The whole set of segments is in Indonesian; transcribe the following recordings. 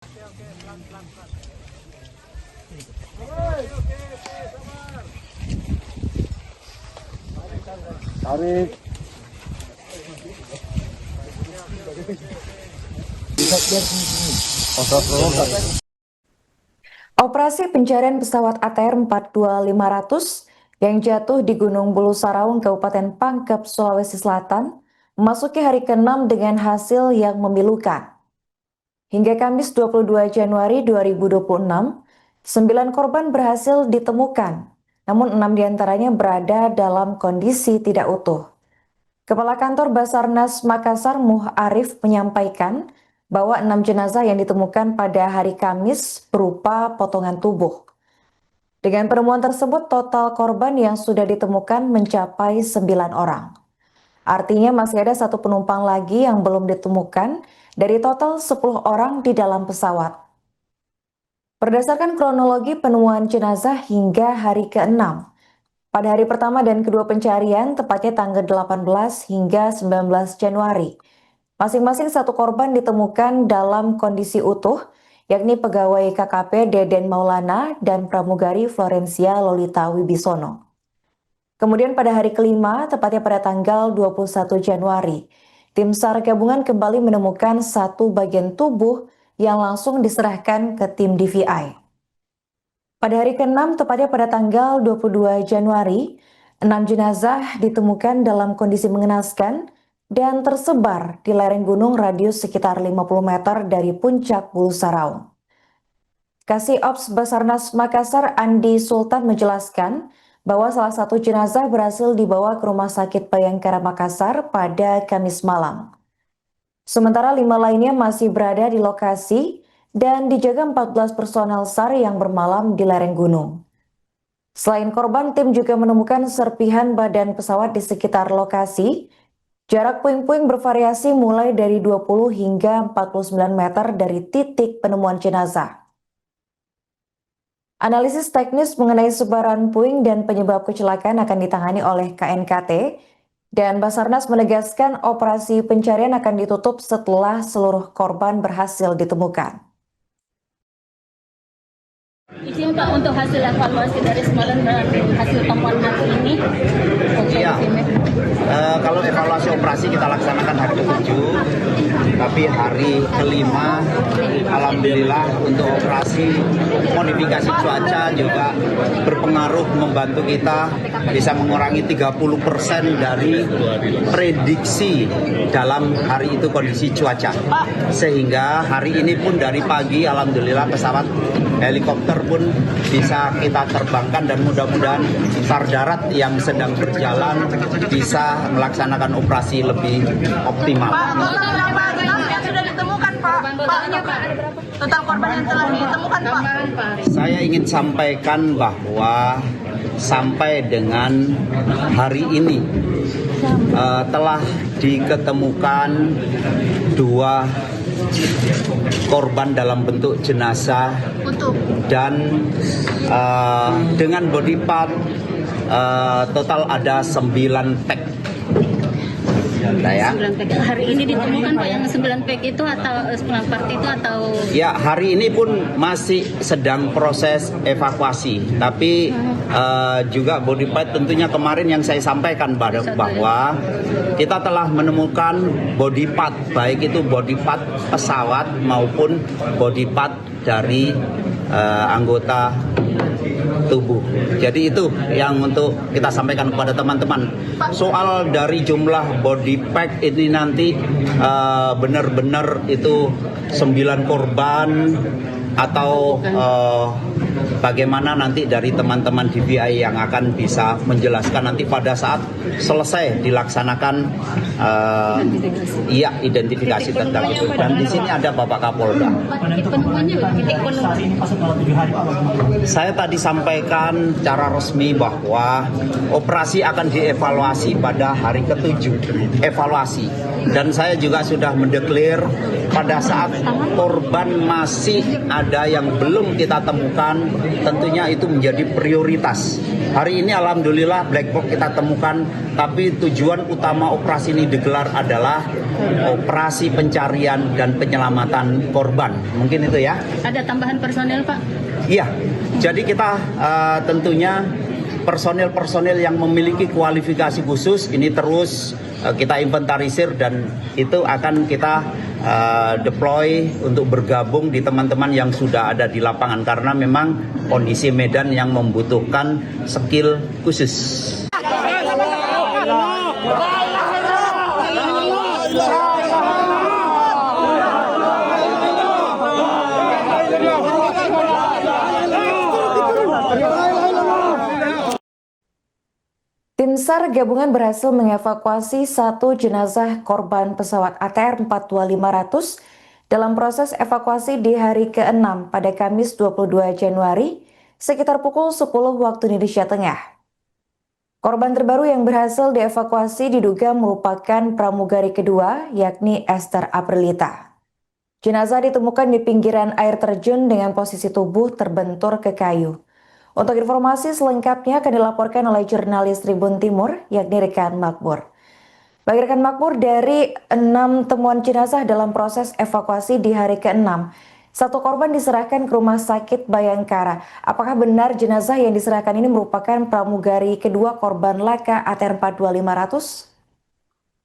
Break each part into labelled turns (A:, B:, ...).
A: Tarik.
B: Operasi pencarian pesawat ATR 42500 yang jatuh di Gunung Bulu Saraung, Kabupaten Pangkep, Sulawesi Selatan, memasuki hari ke-6 dengan hasil yang memilukan. Hingga Kamis 22 Januari 2026, 9 korban berhasil ditemukan, namun 6 diantaranya berada dalam kondisi tidak utuh. Kepala Kantor Basarnas Makassar Muh Arif menyampaikan bahwa 6 jenazah yang ditemukan pada hari Kamis berupa potongan tubuh. Dengan penemuan tersebut, total korban yang sudah ditemukan mencapai 9 orang. Artinya masih ada 1 penumpang lagi yang belum ditemukan dari total 10 orang di dalam pesawat. Berdasarkan kronologi penemuan jenazah hingga hari ke-6, pada hari pertama dan kedua pencarian, tepatnya tanggal 18 hingga 19 Januari, masing-masing 1 korban ditemukan dalam kondisi utuh, yakni pegawai KKP Deden Maulana dan pramugari Florencia Lolita Wibisono. Kemudian pada hari kelima, tepatnya pada tanggal 21 Januari, tim SAR gabungan kembali menemukan 1 bagian tubuh yang langsung diserahkan ke tim DVI. Pada hari ke-6, tepatnya pada tanggal 22 Januari, 6 jenazah ditemukan dalam kondisi mengenaskan dan tersebar di lereng gunung radius sekitar 50 meter dari puncak Bulu Saraung. Kasih Ops Basarnas Makassar Andi Sultan menjelaskan bahwa salah satu jenazah berhasil dibawa ke Rumah Sakit Bayangkara Makassar pada Kamis malam. Sementara 5 lainnya masih berada di lokasi dan dijaga 14 personel SAR yang bermalam di lereng gunung. Selain korban, tim juga menemukan serpihan badan pesawat di sekitar lokasi. Jarak puing-puing bervariasi mulai dari 20 hingga 49 meter dari titik penemuan jenazah. Analisis teknis mengenai sebaran puing dan penyebab kecelakaan akan ditangani oleh KNKT, dan Basarnas menegaskan operasi pencarian akan ditutup setelah seluruh korban berhasil ditemukan.
C: Izin Pak untuk hasil evaluasi dari semalam dan hasil temuan hari ini.
D: Iya, kalau evaluasi operasi kita laksanakan hari ke-7, tapi hari ke-5 alhamdulillah untuk operasi modifikasi cuaca juga berpengaruh membantu kita bisa mengurangi 30% dari prediksi dalam hari itu kondisi cuaca. Sehingga hari ini pun dari pagi alhamdulillah pesawat helikopter pun bisa kita terbangkan dan mudah-mudahan SAR darat yang sedang berjalan bisa melaksanakan operasi lebih optimal.
E: Yang sudah ditemukan Pak, total korban yang telah ditemukan Pak.
D: Saya ingin sampaikan bahwa sampai dengan hari ini telah diketemukan 2 korban dalam bentuk jenazah dan dengan body part total ada 9 pack.
C: Ya. 9 pack. Hari ini ditemukan Pak yang 9 pack itu atau 9 part itu atau?
D: Ya, hari ini pun masih sedang proses evakuasi. Tapi juga body part tentunya kemarin yang saya sampaikan bahwa kita telah menemukan body part, baik itu body part pesawat maupun body part dari anggota tubuh. Jadi itu yang untuk kita sampaikan kepada teman-teman. Soal dari jumlah body pack ini nanti benar-benar itu 9 korban atau bagaimana nanti dari teman-teman DVI yang akan bisa menjelaskan nanti pada saat selesai dilaksanakan identifikasi tentang itu. Dan di sini ada Bapak Kapolda. Saya tadi sampaikan secara resmi bahwa operasi akan dievaluasi pada hari ke-7. Evaluasi. Dan saya juga sudah mendeklar pada saat korban masih ada yang belum kita temukan, tentunya itu menjadi prioritas. Hari ini alhamdulillah black box kita temukan, tapi tujuan utama operasi ini digelar adalah operasi pencarian dan penyelamatan korban. Mungkin itu ya.
C: Ada tambahan personel, Pak?
D: Iya, jadi kita tentunya personil-personil yang memiliki kualifikasi khusus ini terus kita inventarisir dan itu akan kita deploy untuk bergabung di teman-teman yang sudah ada di lapangan karena memang kondisi medan yang membutuhkan skill khusus.
B: Tim SAR gabungan berhasil mengevakuasi satu jenazah korban pesawat ATR 42500 dalam proses evakuasi di hari ke-6 pada Kamis 22 Januari sekitar pukul 10 waktu Indonesia Tengah. Korban terbaru yang berhasil dievakuasi diduga merupakan pramugari kedua yakni Esther Aprilita. Jenazah ditemukan di pinggiran air terjun dengan posisi tubuh terbentur ke kayu. Untuk informasi selengkapnya akan dilaporkan oleh jurnalis Tribun Timur, yakni Rekan Makmur. Bagi Rekan Makmur, dari 6 temuan jenazah dalam proses evakuasi di hari ke-6, satu korban diserahkan ke Rumah Sakit Bayangkara. Apakah benar jenazah yang diserahkan ini merupakan pramugari kedua korban laka ATR 42500?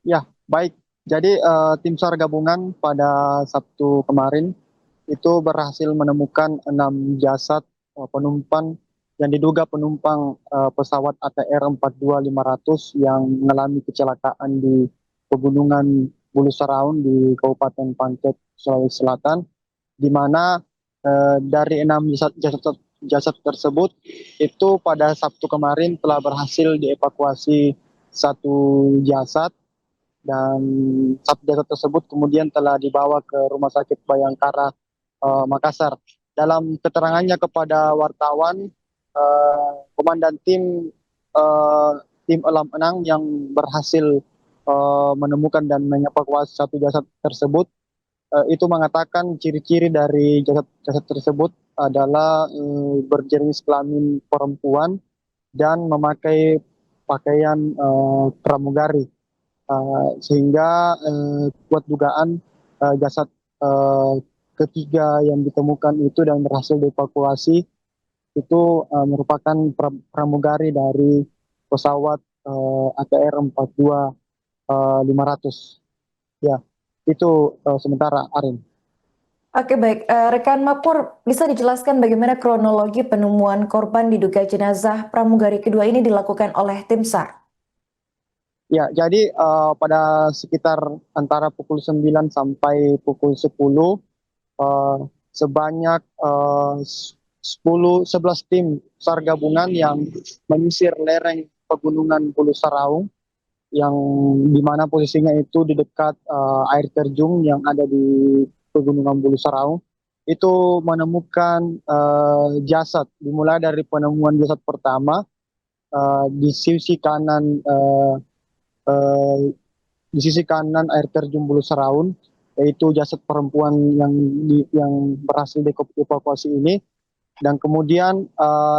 A: Ya, baik. Jadi tim SAR gabungan pada Sabtu kemarin itu berhasil menemukan 6 jasad penumpang yang diduga penumpang pesawat ATR 42500 yang mengalami kecelakaan di Pegunungan Bulu Saraun di Kabupaten Pangkep, Sulawesi Selatan, di mana dari 6 jasad tersebut itu pada Sabtu kemarin telah berhasil dievakuasi satu jasad dan satu jasad tersebut kemudian telah dibawa ke Rumah Sakit Bayangkara Makassar. Dalam keterangannya kepada wartawan, komandan tim Elam Enang yang berhasil menemukan dan mengevakuasi satu jasad tersebut itu mengatakan ciri-ciri dari jasad tersebut adalah berjenis kelamin perempuan dan memakai pakaian pramugari, sehingga kuat dugaan jasad ketiga yang ditemukan itu dan berhasil dievakuasi itu merupakan pramugari dari pesawat ATR 42500. Ya, itu sementara, Arin.
B: Oke, baik. Rekan Mapur, bisa dijelaskan bagaimana kronologi penemuan korban diduga jenazah pramugari kedua ini dilakukan oleh tim SAR?
A: Ya, jadi pada sekitar antara pukul 9 sampai pukul 10 sebanyak 11 tim SAR gabungan yang menyisir lereng Pegunungan Bulu Saraung yang dimana posisinya itu di dekat air terjun yang ada di Pegunungan Bulu Saraung, itu menemukan jasad. Dimulai dari penemuan jasad pertama di sisi kanan air terjun Bulu Saraung, yaitu jasad perempuan yang berhasil dievakuasi ini. Dan kemudian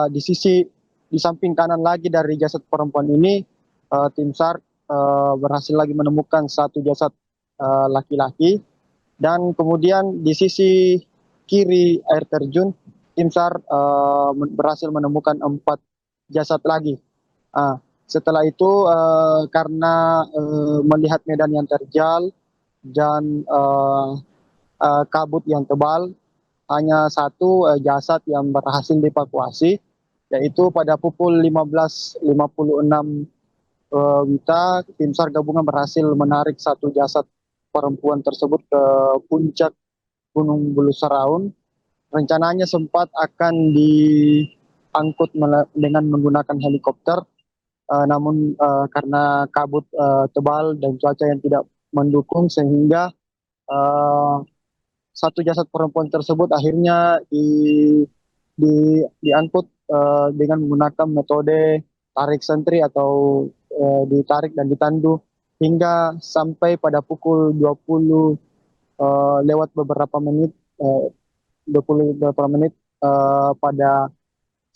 A: di samping kanan lagi dari jasad perempuan ini, tim SAR berhasil lagi menemukan satu jasad laki-laki. Dan kemudian di sisi kiri air terjun, tim SAR berhasil menemukan 4 jasad lagi. Setelah itu karena melihat medan yang terjal dan kabut yang tebal, hanya satu jasad yang berhasil dievakuasi, yaitu pada pukul 15.56 WITA, tim SAR gabungan berhasil menarik satu jasad perempuan tersebut ke puncak Gunung Bulu Saraun. Rencananya sempat akan diangkut dengan menggunakan helikopter, namun karena kabut tebal dan cuaca yang tidak mendukung sehingga satu jasad perempuan tersebut akhirnya diangkut dengan menggunakan metode tarik sentri atau ditarik dan ditandu hingga sampai pada pukul 20 lewat beberapa menit pada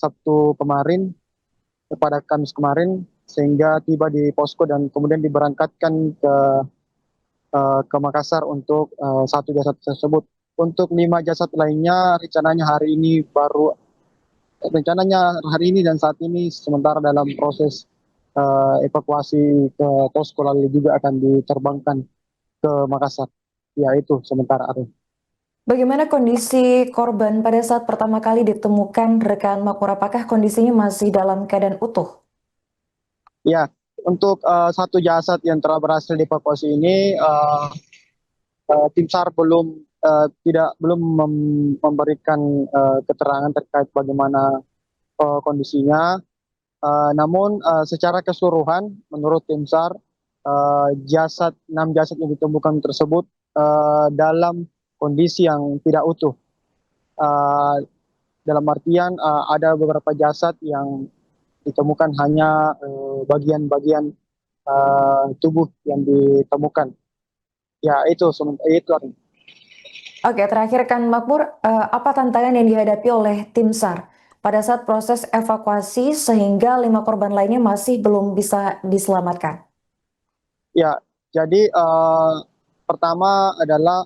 A: Sabtu kemarin, pada Kamis kemarin, sehingga tiba di posko dan kemudian diberangkatkan ke Makassar untuk satu jasad tersebut. Untuk 5 jasad lainnya rencananya hari ini dan saat ini sementara dalam proses evakuasi ke posko, lalu juga akan diterbangkan ke Makassar. Ya itu sementara, Arif.
B: Bagaimana kondisi korban pada saat pertama kali ditemukan rekan Makmur? Apakah kondisinya masih dalam keadaan utuh?
A: Ya, untuk satu jasad yang telah berhasil dievakuasi ini, tim SAR belum memberikan keterangan terkait bagaimana kondisinya. Namun secara keseluruhan, menurut tim SAR, 6 jasad yang ditemukan tersebut dalam kondisi yang tidak utuh. Dalam artian ada beberapa jasad yang ditemukan hanya bagian-bagian tubuh yang ditemukan. Ya itu.
B: Oke, terakhir kan Makmur, apa tantangan yang dihadapi oleh tim SAR pada saat proses evakuasi sehingga 5 korban lainnya masih belum bisa diselamatkan?
A: Ya, jadi pertama adalah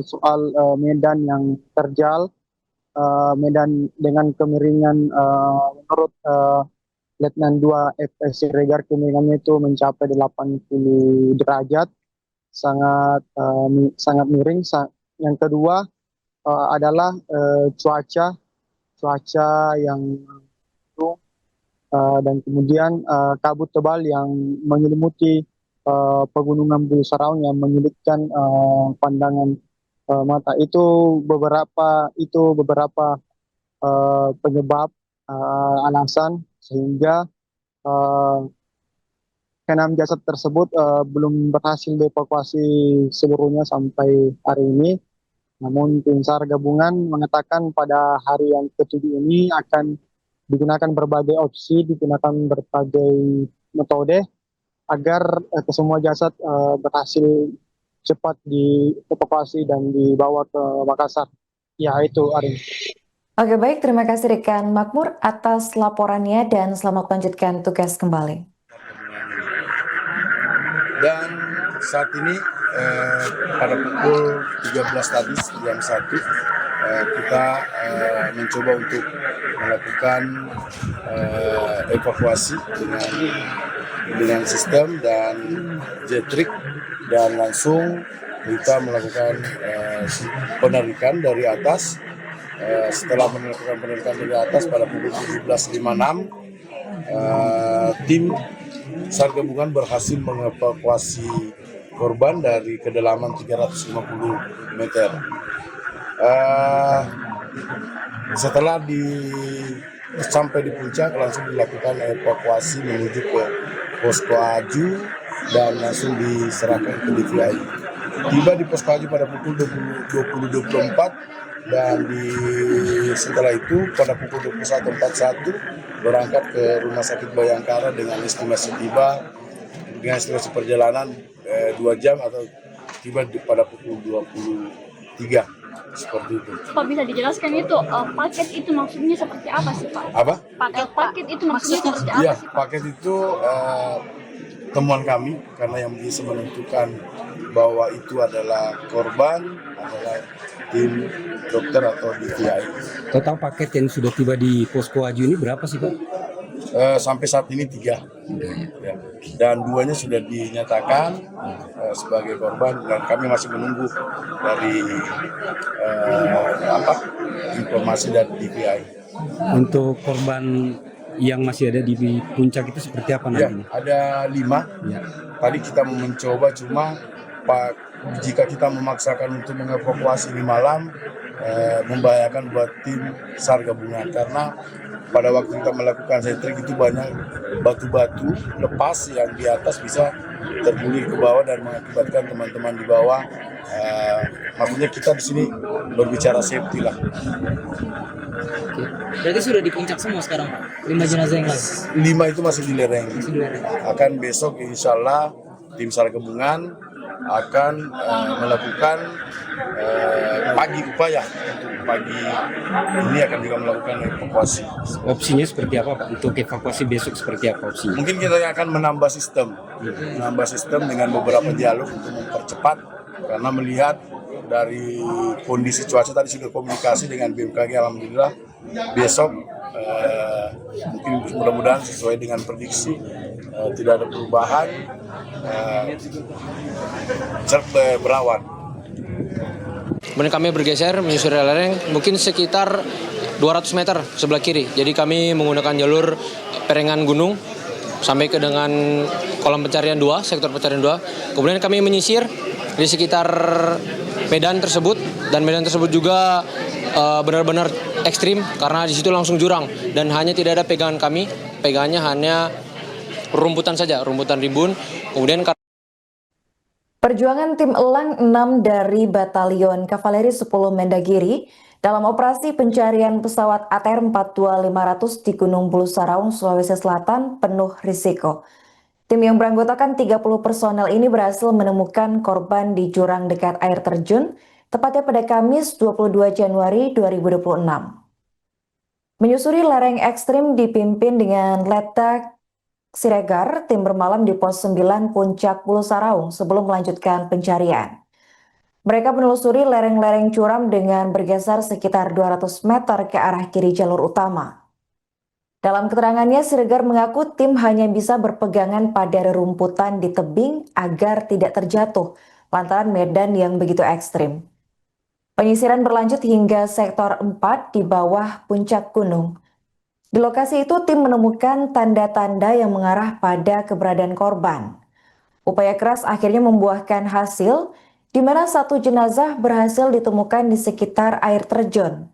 A: soal medan yang terjal, medan dengan kemiringan menurut Letnan 2 FS Siregar, kemiringannya itu mencapai 80 derajat, sangat miring. Yang kedua adalah cuaca yang mendung, dan kemudian kabut tebal yang menyelimuti pegunungan Bulu Saraung yang menyulitkan pandangan mata. Itu beberapa penyebab alasan sehingga ke-6 jasad tersebut belum berhasil dievakuasi seluruhnya sampai hari ini. Namun tim SAR gabungan mengatakan pada hari yang ke-7 ini akan digunakan berbagai opsi, digunakan berbagai metode agar kesemua jasad berhasil cepat dievakuasi dan dibawa ke Makassar. Ya itu, Arin.
B: Oke, baik, terima kasih rekan Makmur atas laporannya dan selamat melanjutkan tugas kembali.
F: Dan saat ini pada pukul 13 tadi, jam 1, kita mencoba untuk melakukan evakuasi dengan sistem dan jetrik, dan langsung kita melakukan penarikan dari atas. Setelah melakukan penarikan dari atas pada pukul 17.56, tim SAR gabungan berhasil mengevakuasi korban dari kedalaman 350 meter. Setelah sampai di puncak, langsung dilakukan evakuasi menuju ke Posko Aju dan langsung diserahkan ke DVI. Tiba di Posko Aju pada pukul 20.24 dan setelah itu pada pukul 21.41 berangkat ke Rumah Sakit Bayangkara dengan estimasi perjalanan 2 jam atau tiba pada pukul 23 seperti itu.
C: Pak, bisa dijelaskan itu paket itu maksudnya seperti apa sih, Pak?
F: Apa?
C: Paket itu maksudnya seperti apa
F: Ya,
C: sih, Pak?
F: paket itu temuan kami karena yang bisa menentukan bahwa itu adalah korban adalah tim dokter atau DVI.
G: Total paket yang sudah tiba di Posko Aju ini berapa sih, Pak?
F: Sampai saat ini 3, ya. Dan 2-nya sudah dinyatakan sebagai korban dan kami masih menunggu dari informasi dari DVI. Untuk
G: Korban yang masih ada di puncak itu seperti apa
F: ya,
G: nantinya?
F: ada 5.
G: Ya.
F: Tadi kita mencoba, cuma jika kita memaksakan untuk mengevakuasi ini malam, membahayakan buat tim SAR gabungan karena pada waktu kita melakukan setrik itu banyak batu-batu lepas yang di atas bisa tergulir ke bawah dan mengakibatkan teman-teman di bawah. Maksudnya kita di sini berbicara safety lah.
H: Berarti sudah di puncak semua sekarang, Pak? 5 jenazah yang lain?
F: 5 itu masih di lereng. Akan besok insya Allah tim SAR gabungan akan melakukan pagi upaya untuk pagi ini akan juga melakukan evakuasi.
G: Opsinya seperti apa Pak? Untuk evakuasi besok seperti apa opsinya?
F: Mungkin kita akan menambah sistem dengan beberapa jalur untuk mempercepat, karena melihat dari kondisi cuaca tadi sudah komunikasi dengan BMKG, alhamdulillah besok mungkin mudah-mudahan sesuai dengan prediksi tidak ada perubahan, berawan.
H: Kemudian kami bergeser menyusuri lereng mungkin sekitar 200 meter sebelah kiri. Jadi kami menggunakan jalur perengan gunung sampai ke dengan kolam pencarian 2, sektor pencarian 2. Kemudian kami menyisir di sekitar medan tersebut, dan medan tersebut juga benar-benar ekstrim karena di situ langsung jurang dan hanya tidak ada pegangan kami. Pegangannya hanya rumputan saja, rumputan rimbun. Kemudian
B: Perjuangan tim Elang 6 dari Batalion Kavaleri 10 Mendagiri dalam operasi pencarian pesawat ATR 42500 di Gunung Bulu Saraung, Sulawesi Selatan penuh risiko. Tim yang beranggotakan 30 personel ini berhasil menemukan korban di jurang dekat air terjun, tepatnya pada Kamis 22 Januari 2026. Menyusuri lereng ekstrim dipimpin dengan Letka Siregar, tim bermalam di pos 9 Puncak Bulu Saraung sebelum melanjutkan pencarian. Mereka menelusuri lereng-lereng curam dengan bergeser sekitar 200 meter ke arah kiri jalur utama. Dalam keterangannya, Siregar mengaku tim hanya bisa berpegangan pada rerumputan di tebing agar tidak terjatuh lantaran medan yang begitu ekstrim. Penyisiran berlanjut hingga sektor 4 di bawah puncak gunung. Di lokasi itu tim menemukan tanda-tanda yang mengarah pada keberadaan korban. Upaya keras akhirnya membuahkan hasil, di mana satu jenazah berhasil ditemukan di sekitar air terjun.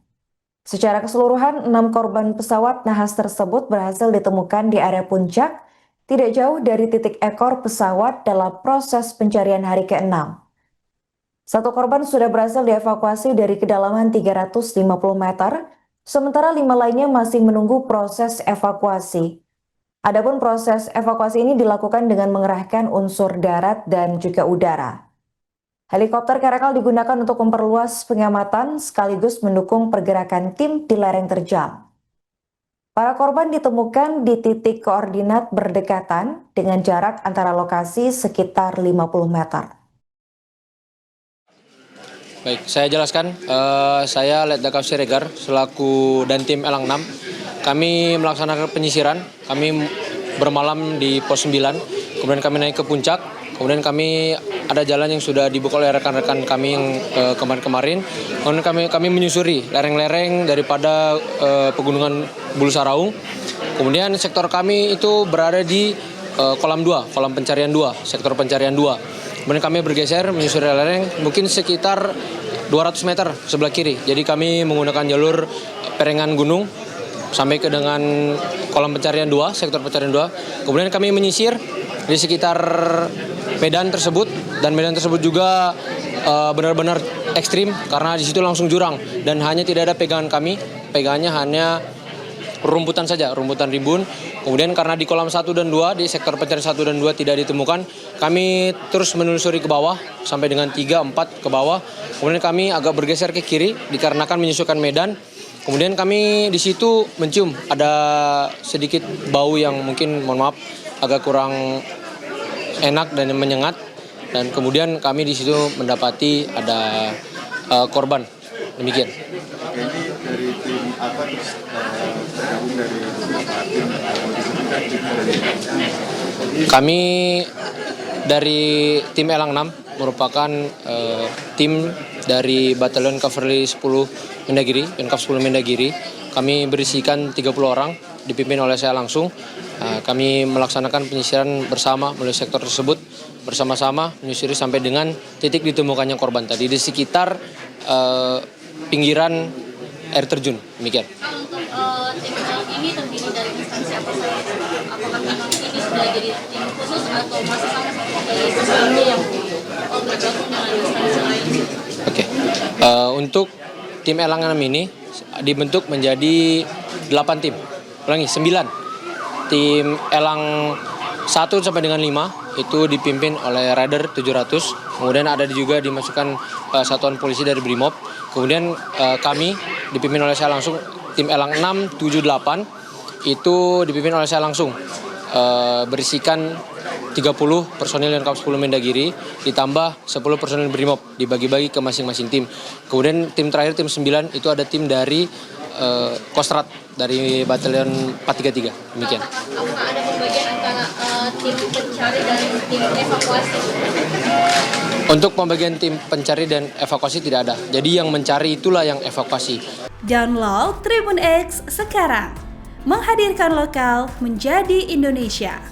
B: Secara keseluruhan, 6 korban pesawat nahas tersebut berhasil ditemukan di area puncak, tidak jauh dari titik ekor pesawat dalam proses pencarian hari ke-6. Satu korban sudah berhasil dievakuasi dari kedalaman 350 meter, sementara 5 lainnya masih menunggu proses evakuasi. Adapun proses evakuasi ini dilakukan dengan mengerahkan unsur darat dan juga udara. Helikopter Caracal digunakan untuk memperluas pengamatan sekaligus mendukung pergerakan tim di lereng terjal. Para korban ditemukan di titik koordinat berdekatan dengan jarak antara lokasi sekitar 50 meter.
H: baik, saya jelaskan. Saya Letka Siregar selaku dan tim Elang 6. Kami melaksanakan penyisiran. Kami bermalam di pos 9. Kemudian kami naik ke puncak. Kemudian kami ada jalan yang sudah dibuka oleh rekan-rekan kami yang kemarin-kemarin. Kemudian kami menyusuri lereng-lereng daripada pegunungan Bulu Saraung. Kemudian sektor kami itu berada di kolam 2, kolam pencarian 2, sektor pencarian 2. Kemudian kami bergeser menyusuri lereng mungkin sekitar 200 meter sebelah kiri. Jadi kami menggunakan jalur perengan gunung sampai ke dengan kolam pencarian 2, sektor pencarian 2. Kemudian kami menyisir di sekitar medan tersebut, dan medan tersebut juga benar-benar ekstrim karena di situ langsung jurang dan hanya tidak ada pegangan kami. Pegangannya hanya rumputan saja, rumputan rimbun. Kemudian karena di kolam 1 dan 2, di sektor pencarian 1 dan 2 tidak ditemukan, kami terus menelusuri ke bawah sampai dengan 3, 4 ke bawah. Kemudian kami agak bergeser ke kiri dikarenakan menyusulkan medan. Kemudian kami di situ mencium ada sedikit bau yang mungkin, mohon maaf, agak kurang enak dan menyengat. Dan kemudian kami di situ mendapati ada korban. Demikian.
I: Ini dari tim apa terus tergabung dari beberapa tim
H: Kami dari tim Elang 6 merupakan tim dari Batalion Kavaleri 10 Mendagiri, Penkap 10 Mendagiri. Kami berisikan 30 orang, dipimpin oleh saya langsung. Kami melaksanakan penyisiran bersama melalui sektor tersebut, bersama-sama menyusuri sampai dengan titik ditemukannya korban tadi di sekitar pinggiran air terjun. Demikian.
C: Untuk tim ini terdiri dari instansi apa saja? Apakah memang ini sudah jadi tim khusus atau masih sama seperti sebelumnya yang bergabung dengan instansi lain?
H: Oke. Untuk tim Elang 6 ini dibentuk menjadi 8 tim. Ulangi, 9. Tim Elang 1 sampai dengan 5 itu dipimpin oleh Raider 700. Kemudian ada juga dimasukkan satuan polisi dari Brimob. Kemudian kami dipimpin oleh saya langsung, tim Elang 678 itu dipimpin oleh saya langsung. Berisikan 30 personil dan Korps 10 Mendagiri ditambah 10 personil Brimob dibagi-bagi ke masing-masing tim. Kemudian tim terakhir tim 9 itu ada tim dari Kostrad dari Batalion 433. Demikian.
C: Apakah ada pembagian antara tim pencari dan tim evakuasi?
H: Untuk pembagian tim pencari dan evakuasi tidak ada. Jadi yang mencari itulah yang evakuasi.
J: Download Tribun X sekarang. Menghadirkan lokal menjadi Indonesia.